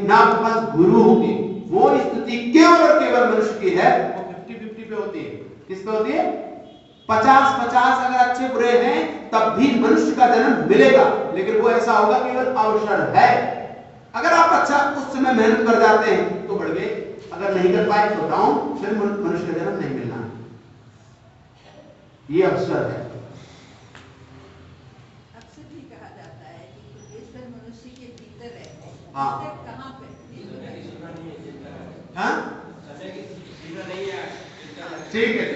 ना आपके पास गुरु होंगे, वो स्थिति केवल और केवल मनुष्य की है, वो 50-50 पे होती है। किस पे होती है? 50-50 अगर अच्छे बुरे हैं तब भी मनुष्य का जन्म मिलेगा, लेकिन वो ऐसा होगा केवल अवसर है। अगर आप अच्छा उस समय मेहनत कर जाते हैं तो बढ़ गए, अगर नहीं कर पाए तो डाउन, फिर मनुष्य का जन्म नहीं मिलना। ये अवसर है। अक्सर भी कहा जाता है कि परमेश्वर मनुष्य के भीतर है। हाँ। कहाँ पे? हाँ? ठीक है,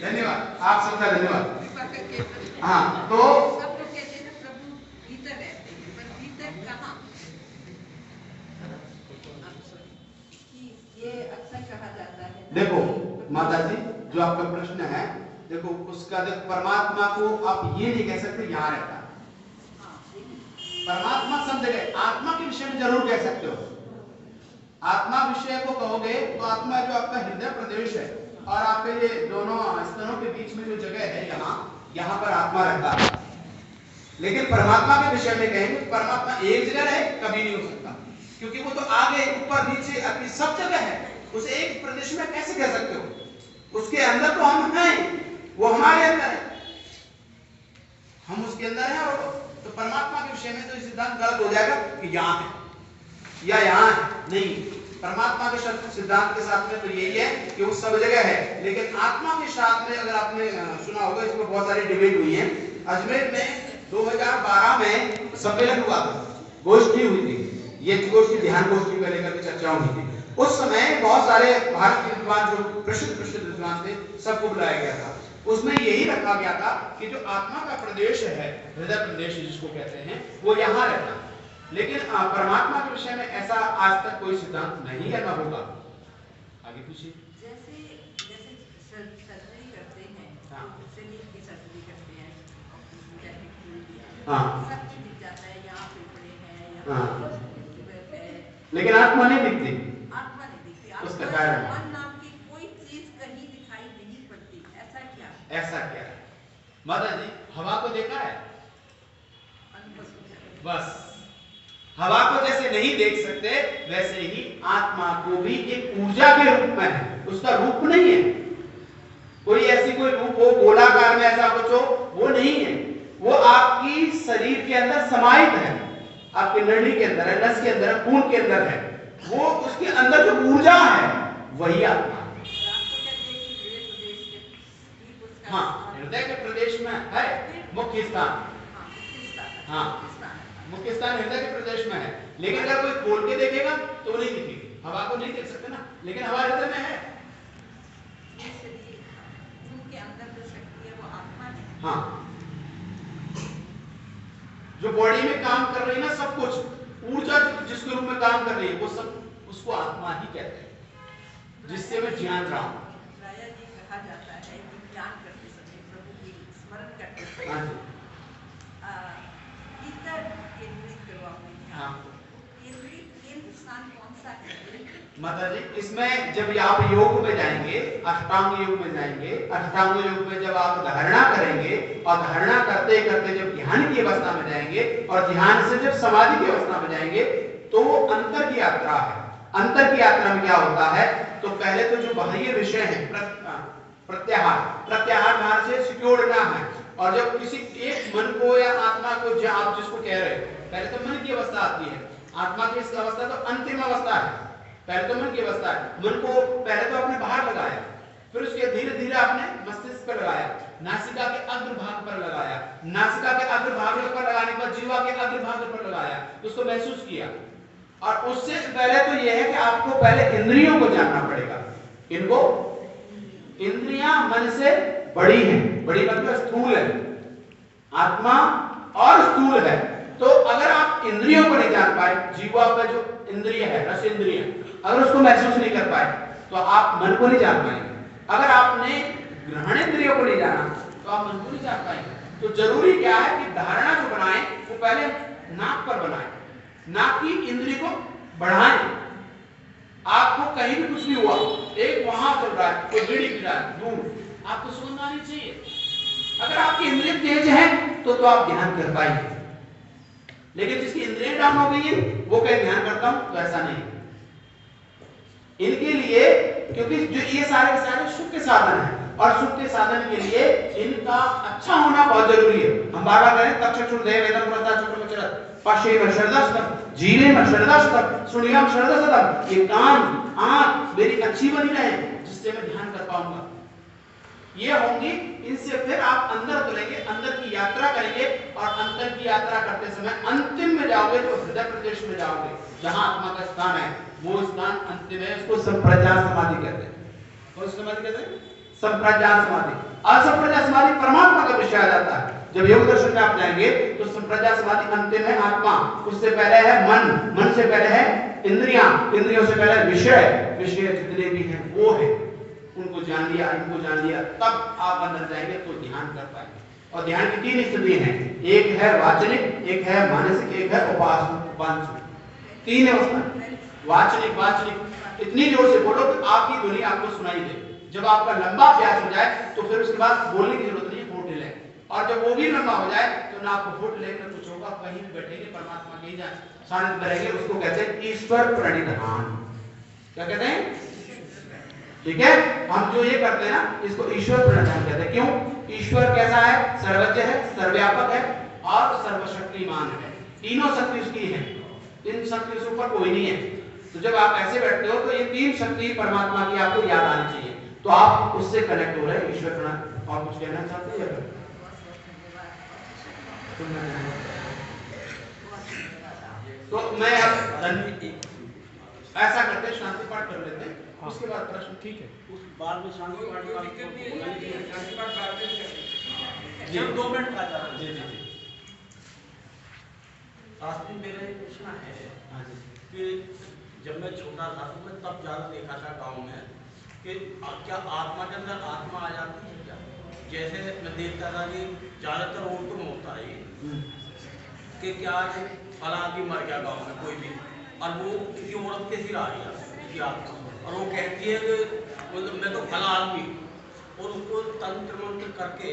धन्यवाद, आप सबका धन्यवाद। हाँ, तो सब लोग कहते हैं ना प्रभु भीतर रहते हैं, पर भीतर कहाँ? ये अक्सर कहा जाता है। देखो माता जी, जो आपका प्रश्न है, देखो उसका परमात्मा को आप ये नहीं कह सकते यहाँ रहता है। परमात्मा सब जगह, आत्मा के विषय में जरूर कह सकते हो। आत्मा विषय को कहोगे तो आत्मा जो आपका हृदय प्रदेश है और आपके ये दोनों स्तनों के बीच में जो जगह है, यहाँ पर आत्मा रहता है। लेकिन परमात्मा के विषय में कहेंगे, परमात्मा एक जगह है कभी नहीं हो सकता, क्योंकि वो तो आगे ऊपर नीचे अपनी सब जगह है। उसे एक प्रदेश में कैसे कह सकते हो? उसके अंदर तो हम हैं, वो हमारे अंदर है, हम उसके अंदर हैं। और तो परमात्मा के विषय में तो सिद्धांत गलत हो जाएगा कि यहाँ है या यहाँ है। नहीं, परमात्मा के सिद्धांत के साथ में तो यही है कि वो सब जगह है। लेकिन आत्मा के साथ में, अगर आपने सुना होगा, इसमें बहुत सारी डिबेट हुई है। अजमेर में 2012 में सम्मेलन हुआ था, गोष्ठी हुई थी। ये गोष्ठी ध्यान गोष्ठी को लेकर के चर्चा हुई थी। उस समय बहुत सारे भारत के विद्वान, जो प्रसिद्ध विद्वान थे, सबको बुलाया गया था। उसमें यही रखा गया था कि जो आत्मा का प्रदेश है, हृदय प्रदेश जिसको कहते हैं, वो यहाँ रहता है। लेकिन परमात्मा के विषय में ऐसा आज तक कोई सिद्धांत नहीं है, ना होगा। आगे पूछिए। जैसे सर्जरी करते हैं, शरीर की सर्जरी करते हैं, सब कुछ दिख जाता है, यहाँ फेफड़े हैं, यहाँ लिवर है, लेकिन आत्मा नहीं दिखती। आत्मा नहीं दिखती। उसका कारण मन नाम की कोई चीज कहीं दिखाई नहीं पड़ती। ऐसा क्या? ऐसा क्या है माता जी? हवा को देखा है? बस हवा को जैसे नहीं देख सकते, वैसे ही आत्मा को भी एक ऊर्जा के रूप में है, उसका रूप नहीं है। कोई ऐसी कोई रूप हो गोलाकार में, ऐसा कुछ हो, वो नहीं है। वो आपकी शरीर के अंदर समाहित है, आपके नली के अंदर है, नस के अंदर है, खून के अंदर है। वो उसके अंदर जो ऊर्जा है वही आत्मा है। हाँ, हृदय के प्रदेश में है मुख्य स्थान। हाँ, मुख्य स्थान हृदय के प्रदेश में है। लेकिन अगर कोई खोल के देखेगा तो वो नहीं दिखेगी, हवा को नहीं देख सकते ना, लेकिन हवा हृदय में है। उनके अंदर जो शक्ति है वो आत्मा है। हाँ, जो बॉडी में काम कर रही है ना, सब कुछ ऊर्जा जिसके रूप में काम कर रही है, वो सब उसको आत्मा ही कहते हैं, जिससे मैं जान रहा हूँ। राजा जी कहा जाता है कि ध्यान करते समय, प्रभु की स्मरण करते समय भीतर केंद्रित करो अपने ध्यान को। केंद्र स्थान कौन सा है माता जी? इसमें जब आप योग में जाएंगे, अष्टांग योग में जाएंगे, अष्टांग योग में जब आप धारणा करेंगे और धारणा करते करते जब ध्यान की अवस्था में जाएंगे और ध्यान से जब समाधि की अवस्था में जाएंगे, तो वो अंतर की यात्रा है। अंतर की यात्रा में क्या होता है? तो पहले तो जो बाह्य विषय है, प्रत्याहार बाहर से सिक्योर ना है। और जब किसी एक मन को या आत्मा को, जो आप जिसको कह रहे हैं, पहले तो मन की अवस्था आती है। आत्मा की अवस्था तो अंतिम अवस्था है, पहले तो मन की अवस्था है। मन को पहले तो आपने बाहर लगाया, फिर उसके धीरे धीरे आपने मस्तिष्क पर लगाया, नासिका के अग्रभाग पर लगाया, नासिका के अग्रभाग पर लगाने के बाद जीवा के अग्रभाग पर लगाया, उसको महसूस किया। और उससे पहले तो यह है कि आपको पहले इंद्रियों को जानना पड़ेगा। इनको इंद्रियां मन से बड़ी हैं, बड़ी मतलब स्थूल है, आत्मा और स्थूल है। तो अगर आप इंद्रियों को नहीं जान पाए, जीवा का जो इंद्रिय है, रस इंद्रिय, अगर उसको महसूस नहीं कर पाए, तो आप मन को नहीं जान पाएंगे। अगर आपने ग्रहण इंद्रियों को नहीं जाना, तो आप मन को नहीं जान पाएंगे। तो जरूरी क्या है कि धारणा जो बनाए वो पहले नाक पर बनाए, नाक की इंद्रिय को बढ़ाएं। आपको कहीं भी कुछ भी हुआ, एक वहां चल रहा है, कोई बीड़ी पी रहा है दूर, आपको सुगंध आनी चाहिए। अगर आपकी इंद्रिय तेज है तो आप ध्यान कर पाएंगे। लेकिन जिसकी इंद्रियां डाउन हो गई है वो कहीं ध्यान करता हूं तो ऐसा नहीं। इनके लिए क्योंकि जो ये सारे के सारे सुख के साधन हैं और सुख के साधन के लिए इनका अच्छा होना बहुत जरूरी है। हम बार बार करें तक्षुर्देव वेदम पुरस्ता चक्रमचरत पशे में श्रद्धास्तम जीवे में श्रद्धास्तम सुनियम श्रद्धास्तम। ये कान आंख मेरी अच्छी बनी रहे जिससे मैं ध्यान कर पाऊंगा। ये होंगी, इनसे फिर आप अंदर उतरेंगे, अंदर की यात्रा करेंगे और अंतर की यात्रा करते समय अंतिम में जाओगे तो हृदय प्रदेश में जाओगे जहां आत्मा का स्थान है। वो स्थान अंतिम है, उसको संप्रज्ञात समाधि कहते हैं। कौन सी समाधि कहते हैं? संप्रज्ञात समाधि। असंप्रज्ञात समाधि परमात्मा का विषय आ जाता है। जब योग दर्शन में आप जाएंगे तो संप्रज्ञात समाधि अंतिम है आत्मा, उससे पहले है मन, मन से पहले है इंद्रियां, इंद्रियों से पहले विषय, विषय जितने भी हैं वो है, उनको जान लिया, इनको जान लिया, तब आप अंदर जाएंगे तो ध्यान कर पाएंगे। और ध्यान की 3 स्थिति हैं, एक है वाचनिक, एक है मानसिक, एक है उपासना। 3 अवस्था। वाचनिक, वाचनिक इतनी जोर से बोलो कि आपकी ध्वनि आपको सुनाई दे। जब आपका लंबा अभ्यास हो जाए तो फिर उसके बाद बोलने की जरूरत नहीं है, होठ हिलाए। और जब वो भी लंबा हो जाए तो ना आपको होठ हिलाएंगे ना कुछ होगा, कहीं भी बैठेंगे परमात्मा के ही सानिध्य में रहेंगे। उसको कहते हैं ईश्वर प्रणिधान। क्या कहते हैं? ठीक है, हम जो ये करते हैं ना इसको ईश्वर प्रणिधान कहते हैं। क्यों? ईश्वर कैसा है? सर्वज्ञ है, सर्वव्यापक है और सर्वशक्तिमान है। तीनों शक्ति उसकी है, इन शक्तियों से ऊपर कोई नहीं है। तो जब आप ऐसे बैठते हो तो ये 3 शक्ति परमात्मा की आपको याद आनी चाहिए, तो आप उससे कनेक्ट हो रहे हैं। ईश्वर प्रणिधान। और कुछ कहना चाहते हैं? तो मैं अब ऐसा करते हैं, शांति पाठ कर लेते हैं, उसके बाद प्रश्न। ठीक है, उस बाद में शांति पाठ का शांति पाठ बाद में जी 2 मिनट का जा रहा है। जी जी जी। शास्त्री मेरा एक प्रश्न है कि जब मैं छोटा था तो मैं तब ज़्यादा देखा था गांव में कि क्या आत्मा के अंदर आत्मा आ जाती है क्या? जैसे मैं देखता था कि ज़्यादातर औरतों में होता है ये कि क्या फला आदमी मर गया गाँव में कोई भी, और वो किसी औरत के सिर आ गया उसकी आत्मा, और वो कहती है कि मतलब मैं तो फला आदमी, और उसको तंत्र मंत्र करके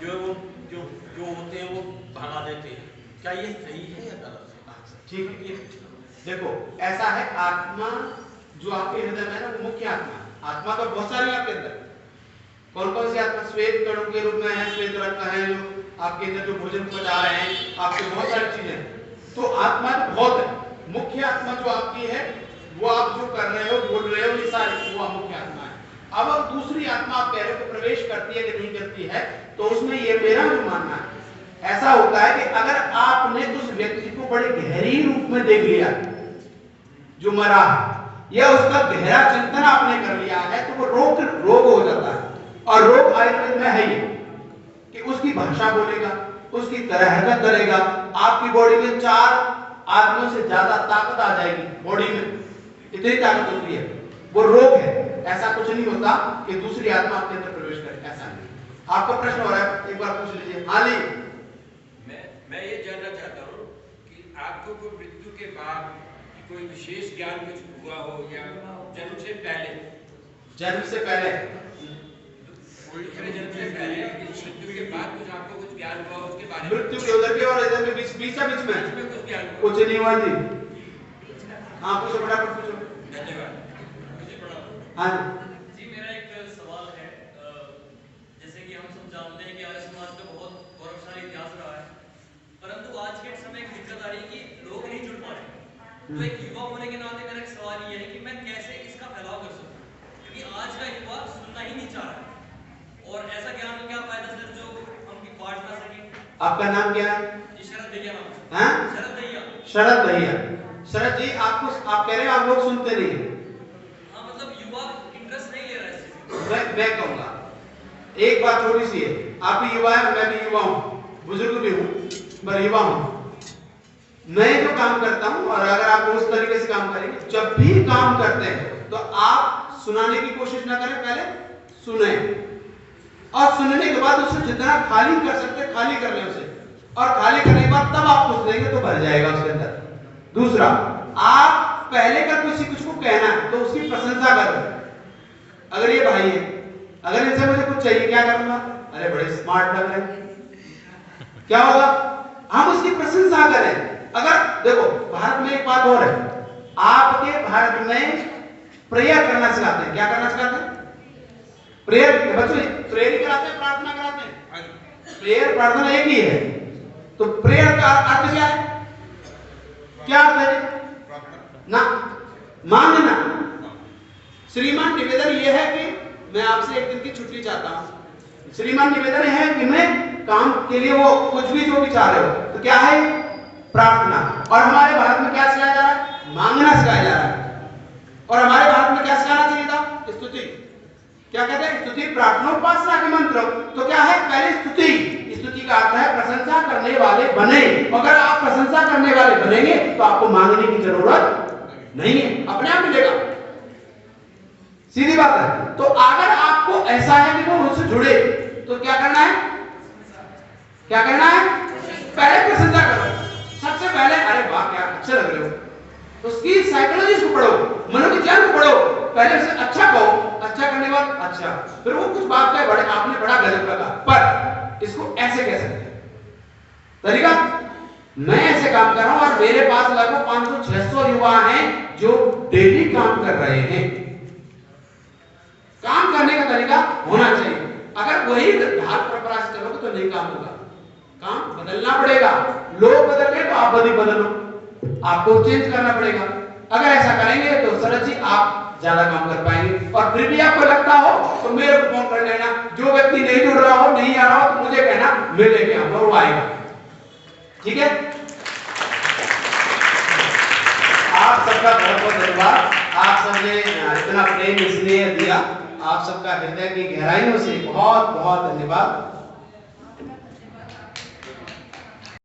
जो वो जो होते हैं वो भगा देते हैं। क्या ये सही है या गलत है? ठीक है, देखो ऐसा है, आत्मा जो आपके हृदय में है ना वो मुख्य आत्मा। आत्मा तो बहुत सारी आपके अंदर। कौन कौन सी आत्मा? श्वेत कणों के रूप में है, श्वेत रक्त है जो आपके अंदर जो भोजन पचा रहे हैं, आपके बहुत सारी चीजें। तो आत्मा तो बहुत है। मुख्य आत्मा जो आपकी है वो आप जो कर रहे हो, बोल रहे हो, ये सारी वो मुख्य आत्मा है। अब दूसरी आत्मा आप कह रहे हो कि प्रवेश करती है कि नहीं करती है, तो उसमें ये मेरा जो मानना है, ऐसा होता है कि अगर आपने उस व्यक्ति को बड़े गहरी रूप में देख लिया जो मरा है, या उसका गहरा चिंतन आपने कर लिया है, तो वो रोग हो जाता है। और रोग आयुर्वेद में है ये कि उसकी भाषा बोलेगा, उसकी तरह हरकत करेगा, आपकी बॉडी में 4 आदमियों से ज्यादा ताकत आ जाएगी। बॉडी में इतनी ताकत होती है, वो रोग है। ऐसा कुछ नहीं होता कि दूसरी आत्मा आपके अंदर प्रवेश करे, ऐसा नहीं। आपका प्रश्न हो रहा है, एक बार पूछ लीजिए। हाँ ली, मैं ये जानना चाहता हूँ कि आपको कोई मृत्यु के बाद कोई विशेष ज्ञान कुछ हुआ हो या जन्म से पहले? जन्म से पहले, जन्म से पहले मृत्यु के बाद कुछ आपको कुछ ज्ञान हुआ हो उसके बारे में? मृत्यु के उधर के और इधर के बीच में कुछ ज्ञान हुआ? कुछ नहीं हुआ जी। हाँ पूछो, फटाफट पूछो। धन्यवाद। हाँ जी, मेरा एक सवाल है। जैसे कि हम सब जानते हैं कि आर्य समाज का बहुत गौरवशाली इतिहास रहा है, परंतु आज के समय एक दिक्कत आ रही है कि लोग नहीं जुड़ पा रहे। तो एक युवा होने के नाते मेरा एक सवाल ये है कि मैं कैसे इसका फैलाव कर सकूं, क्योंकि आज का युवा सुनना ही नहीं चाह रहा है, और ऐसा ज्ञान का क्या फायदा सर जो हम बांट ना सकें। आपका नाम क्या है? जी शरद दहिया नाम है। हाँ? शरद दहिया। शरद दहिया। शरद जी, आप कह रहे हैं आप लोग सुनते नहीं हैं। हाँ, मतलब युवा इंटरेस्ट नहीं ले रहा है इस चीज में। मैं कहूँगा एक बात थोड़ी सी है, आप भी युवा है, मैं भी युवा हूँ, बुजुर्ग भी हूँ, पर युवा हूँ। मैं जो काम करता हूँ, और अगर आप उस तरीके से काम करेंगे, जब भी काम करते हैं तो आप सुनाने की कोशिश ना करें, पहले सुने, और सुनने के बाद उसे जितना खाली कर सकते खाली कर लें उसे, और खाली करने के बाद तब आप कुछ देंगे तो भर जाएगा उसके अंदर। दूसरा, आप पहले कर किसी कुछ को कहना है तो उसकी प्रशंसा करो। अगर ये भाई है, अगर इनसे मुझे कुछ चाहिए, क्या करूंगा? अरे बड़े स्मार्ट लग रहे हैं, क्या होगा? हम उसकी प्रशंसा करें। अगर देखो भारत में एक बात और है, आपके भारत में प्रेयर करना सिखाते हैं। क्या करना सिखाते हैं? प्रेयर। बच्चों प्रेयर ही कराते हैं, प्रार्थना कराते हैं। प्रेयर प्रार्थना एक ही है। तो प्रेयर का अर्थ क्या है? क्या अर्थ है ना? मांगना। श्रीमान निवेदन यह है कि मैं आपसे एक दिन की छुट्टी चाहता हूं। श्रीमान निवेदन है कि मैं काम के लिए वो कुछ भी जो भी चाह रहे हो, तो क्या है? प्रार्थना। और हमारे भारत में क्या सिखाया जा रहा है? मांगना सिखाया जा रहा है। और हमारे भारत में क्या सिखाना चाहिए था? स्तुति। क्या कहते हैं? स्तुति, प्रार्थना, उपासना के मंत्र। तो क्या है? पहले स्तुति। स्तुति का अर्थ है प्रशंसा करने वाले बने। अगर आप प्रशंसा करने वाले बनेंगे तो आपको मांगने की जरूरत नहीं है, अपने आप मिलेगा। सीधी बात है। तो अगर आपको ऐसा है कि वो मुझसे जुड़े तो क्या करना है? क्या करना है? पहले प्रशंसा करो। सबसे पहले अरे वाह क्या अच्छे लग रहे हो, उसकी साइकोलॉजी को पढ़ो, मनोविज्ञान को पढ़ो। पहले उसे अच्छा कहो, अच्छा करने के बाद अच्छा, फिर वो कुछ बात का बड़े आपने बड़ा गलत लगा, पर इसको ऐसे कह सकते हैं तरीका। मैं ऐसे काम कर रहा हूं और मेरे पास लगभग 500-600 युवा हैं जो डेली काम कर रहे हैं। काम करने का तरीका होना चाहिए। अगर वही धार परंपरा से चलोगे तो नहीं काम होगा, काम बदलना पड़ेगा। लोग बदल गए तो आप बदलो, आपको चेंज करना पड़ेगा। अगर ऐसा करेंगे तो सरल जी आप ज्यादा काम कर पाएंगे। और फिर भी आपको लगता हो तो मेरे को फोन कर लेना। जो व्यक्ति नहीं जुड़ रहा हो, नहीं आ रहा हो, तो मुझे कहना, मैं लेके आऊंगा, वो आएगा। ठीक है? आप सबका बहुत बहुत धन्यवाद। आप सबने इतना प्रेम स्नेह दिया। आप सबका हृदय की गहराइयों से बहुत बहुत धन्यवाद।